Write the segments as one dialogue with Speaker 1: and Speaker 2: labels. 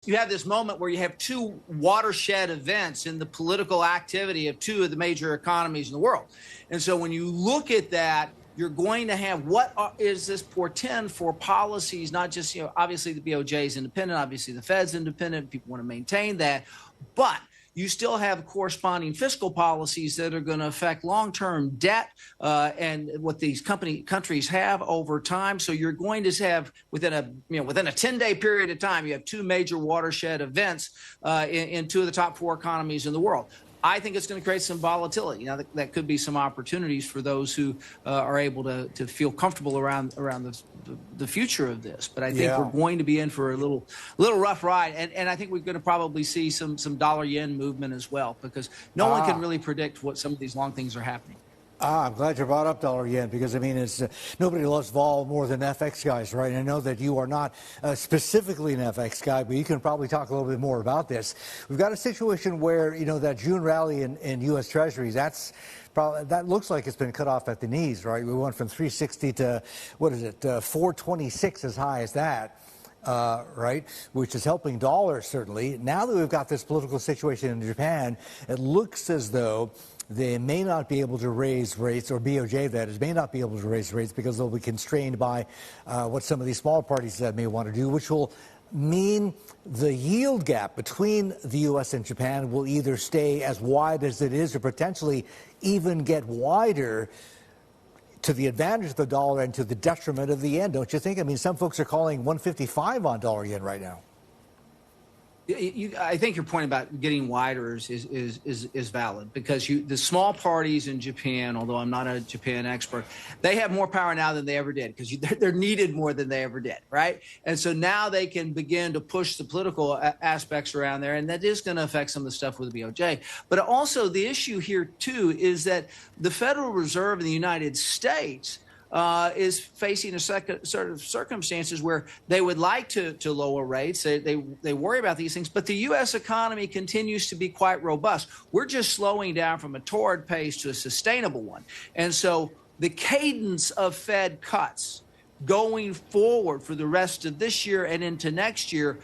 Speaker 1: you have this moment where you have two watershed events in the political activity of two of the major economies in the world. And so when you look at that, you're going to have is this portend for policies, not just, obviously the BOJ is independent, obviously the Fed's independent, people want to maintain that, but you still have corresponding fiscal policies that are going to affect long-term debt and what these countries have over time. So you're going to have within a 10-day period of time, you have two major watershed events in two of the top four economies in the world. I think it's going to create some volatility. Now, that could be some opportunities for those who are able to feel comfortable around the future of this. But I think we're going to be in for a little rough ride. And I think we're going to probably see some dollar-yen movement as well, because no one can really predict what some of these long things are happening.
Speaker 2: I'm glad you brought up dollar yen, because, I mean, it's nobody loves vol more than FX guys, right? I know that you are not specifically an FX guy, but you can probably talk a little bit more about this. We've got a situation where, that June rally in U.S. Treasuries, that looks like it's been cut off at the knees, right? We went from 360 to, 426 as high as that. Right, which is helping dollars, certainly. Now that we've got this political situation in Japan, it looks as though they may not be able to raise rates, or BOJ, that is, may not be able to raise rates because they'll be constrained by what some of these small parties may want to do, which will mean the yield gap between the U.S. and Japan will either stay as wide as it is or potentially even get wider, to the advantage of the dollar and to the detriment of the yen, don't you think? I mean, some folks are calling 155 on dollar yen right now.
Speaker 1: I think your point about getting wider is valid, because the small parties in Japan, although I'm not a Japan expert, they have more power now than they ever did, because they're needed more than they ever did, right? And so now they can begin to push the political aspects around there, and that is going to affect some of the stuff with the BOJ. But also the issue here, too, is that the Federal Reserve in the United States is facing a sort of circumstances where they would like to lower rates. They worry about these things, but the U.S. economy continues to be quite robust. We're just slowing down from a torrid pace to a sustainable one. And so the cadence of Fed cuts going forward for the rest of this year and into next year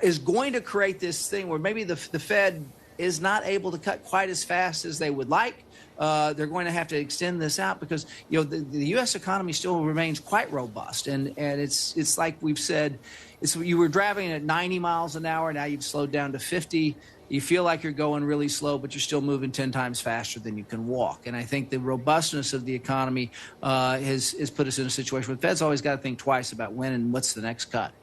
Speaker 1: is going to create this thing where maybe the Fed is not able to cut quite as fast as they would like. They're going to have to extend this out, because the U.S. economy still remains quite robust, and it's like we've said, you were driving at 90 miles an hour, now you've slowed down to 50. You feel like you're going really slow, but you're still moving 10 times faster than you can walk. And I think the robustness of the economy has put us in a situation where the Fed's always got to think twice about when and what's the next cut.